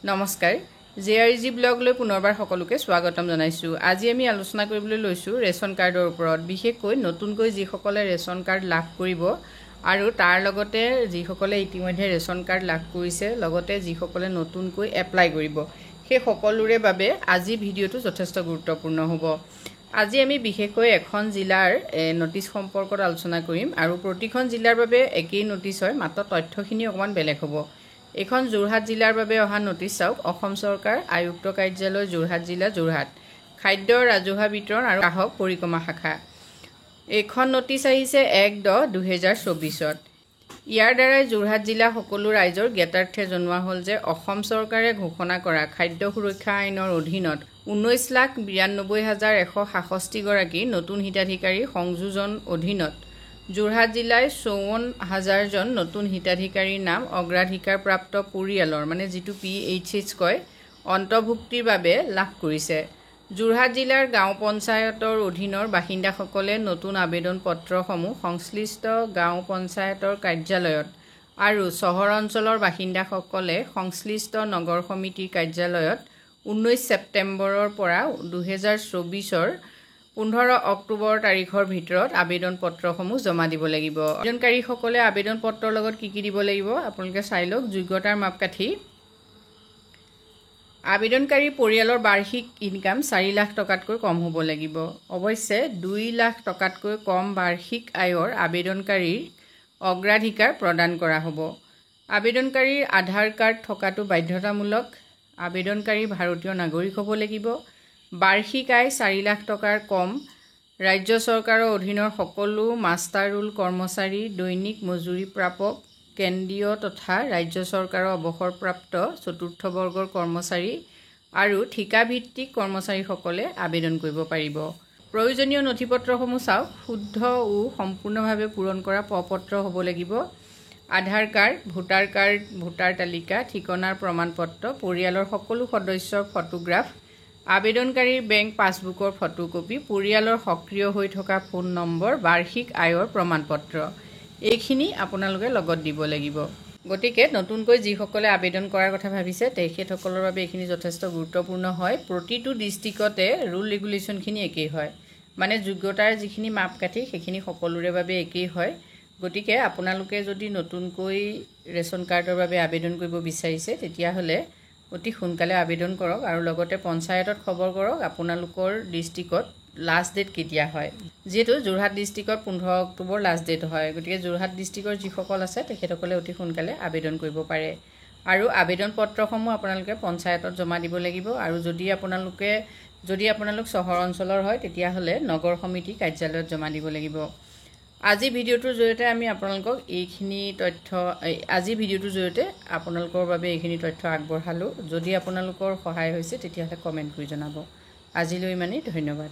নমস্কাৰ জেআৰজি ব্লগলৈ পুনৰবাৰ সকলোকে স্বাগতম জনাইছো। আজি আমি আলোচনা কৰিবলৈ লৈছো ৰেচন কাৰ্ডৰ ওপৰত, বিশেষকৈ নতুনকৈ যিসকলে ৰেচন কাৰ্ড লাভ কৰিব আৰু তাৰ লগতে যিসকলে ইতিমধ্যে ৰেচন কাৰ্ড লাভ কৰিছে, লগতে যিসকলে নতুনকৈ এপ্লাই কৰিব, সেই সকলোৰে বাবে আজি ভিডিঅ'টো যথেষ্ট গুৰুত্বপূৰ্ণ হ'ব। আজি আমি বিশেষকৈ এখন জিলাৰ নটিছ সম্পৰ্কত আলোচনা কৰিম আৰু প্ৰতিখন জিলাৰ বাবে একেই নটিছ হয়, মাত্ৰ তথ্যখিনি অকমান বেলেগ হ'ব। এখন যোৰহাট জিলাৰ বাবে অহা নটিছ চাওক। অসম চৰকাৰ আয়ুক্ত কাৰ্যালয় যোৰহাট জিলা যোৰহাট, খাদ্য ৰাজহুৱা বিতৰণ আৰু গ্ৰাহক পৰিক্ৰমা শাখা। এইখন নটিছ আহিছে ১-১০-২০২৪ত। ইয়াৰ দ্বাৰাই যোৰহাট জিলা সকলো ৰাইজৰ জ্ঞাতাৰ্থে জনোৱা হ'ল যে অসম চৰকাৰে ঘোষণা কৰা খাদ্য সুৰক্ষা আইনৰ অধীনত ১৯,৯২,১৬৭ গৰাকী নতুন হিতাধিকাৰী সংযোজন অধীনত যোৰহাট জিলাই ৫৪,০০০জন নতুন হিতাধিকাৰীৰ নাম অগ্ৰাধিকাৰপ্ৰাপ্ত পৰিয়ালৰ মানে যিটো PHH কয় অন্তৰ্ভুক্তিৰ বাবে লাভ কৰিছে। যোৰহাট জিলাৰ গাঁও পঞ্চায়তৰ অধীনৰ বাসিন্দাসকলে নতুন আবেদন পত্ৰসমূহ সংশ্লিষ্ট গাঁও পঞ্চায়তৰ কাৰ্যালয়ত আৰু চহৰ অঞ্চলৰ বাসিন্দাসকলে সংশ্লিষ্ট নগৰ সমিতিৰ কাৰ্যালয়ত ১৯ ছেপ্টেম্বৰৰ পৰা ২০২৪ৰ ১৫ অক্টোবৰ তাৰিখৰ ভিতৰত আবেদন পত্ৰসমূহ জমা দিব লাগিব। আবেদনকাৰীসকলে আবেদন পত্ৰৰ লগত কি দিব লাগিব আপোনালোকে চাই লওক। যোগ্যতাৰ মাপকাঠি, আবেদনকাৰী পৰিয়ালৰ বাৰ্ষিক ইনকাম ৪ লাখ টকাতকৈ কম হ'ব লাগিব। অৱশ্যে ২ লাখ টকাতকৈ কম বাৰ্ষিক আয়ৰ আবেদনকাৰীৰ অগ্ৰাধিকাৰ প্ৰদান কৰা হ'ব। আবেদনকাৰীৰ আধাৰ কাৰ্ড থকাটো বাধ্যতামূলক। আবেদনকাৰী ভাৰতীয় নাগৰিক হ'ব লাগিব। বাৰ্ষিক আয় ৪ লাখ টকাৰ কম। ৰাজ্য চৰকাৰৰ অধীনৰ সকলো মাষ্টাৰ ৰোল কৰ্মচাৰী, দৈনিক মজুৰি প্ৰাপক, কেন্দ্ৰীয় তথা ৰাজ্য চৰকাৰৰ অৱসৰপ্ৰাপ্ত চতুৰ্থ বৰ্গৰ কৰ্মচাৰী আৰু ঠিকাভিত্তিক কৰ্মচাৰীসকলে আবেদন কৰিব পাৰিব। প্ৰয়োজনীয় নথিপত্ৰসমূহ চাওক। শুদ্ধ ও সম্পূৰ্ণভাৱে পূৰণ কৰা প্ৰপত্ৰ হ'ব লাগিব। আধাৰ কাৰ্ড, ভোটাৰ তালিকা, ঠিকনাৰ প্ৰমাণপত্ৰ, পৰিয়ালৰ সকলো সদস্যৰ ফটোগ্ৰাফ, আবেদনকাৰীৰ বেংক পাছবুকৰ ফটোকপি, পৰিয়ালৰ সক্ৰিয় হৈ থকা ফোন নম্বৰ, বাৰ্ষিক আয়ৰ প্ৰমাণপত্ৰ, এইখিনি আপোনালোকে লগত দিব লাগিব। গতিকে নতুনকৈ যিসকলে আবেদন কৰাৰ কথা ভাবিছে তেখেতসকলৰ বাবে এইখিনি যথেষ্ট গুৰুত্বপূৰ্ণ হয়। প্ৰতিটো ডিষ্ট্ৰিক্টতে ৰুল ৰেগুলেশ্যনখিনি একেই হয়, মানে যোগ্যতাৰ যিখিনি মাপকাঠি সেইখিনি সকলোৰে বাবে একেই হয়। গতিকে আপোনালোকে যদি নতুনকৈ ৰেচন কাৰ্ডৰ বাবে আবেদন কৰিব বিচাৰিছে তেতিয়াহ'লে অতি সোনকালে আবেদন কৰক আৰু লগতে পঞ্চায়তত খবৰ কৰক আপোনালোকৰ ডিষ্ট্ৰিক্টত লাষ্ট ডেট কেতিয়া হয়। যিহেতু যোৰহাট ডিষ্ট্ৰিক্টত ১৫ অক্টোবৰ লাষ্ট ডেট হয়, গতিকে যোৰহাট ডিষ্ট্ৰিক্টৰ যিসকল আছে তেখেতসকলে অতি সোনকালে আবেদন কৰিব পাৰে। আৰু আবেদন পত্ৰসমূহ আপোনালোকে পঞ্চায়তত জমা দিব লাগিব। আৰু যদি আপোনালোক চহৰ অঞ্চলৰ হয় তেতিয়াহ'লে নগৰ সমিতি কাৰ্যালয়ত জমা দিব লাগিব। আজি ভিডিঅ'টোৰ জৰিয়তে আমি আপোনালোকক আপোনালোকৰ বাবে এইখিনি তথ্য আগবঢ়ালোঁ। যদি আপোনালোকৰ সহায় হৈছে তেতিয়াহ'লে কমেণ্ট কৰি জনাব। আজিলৈ ইমানেই, ধন্যবাদ।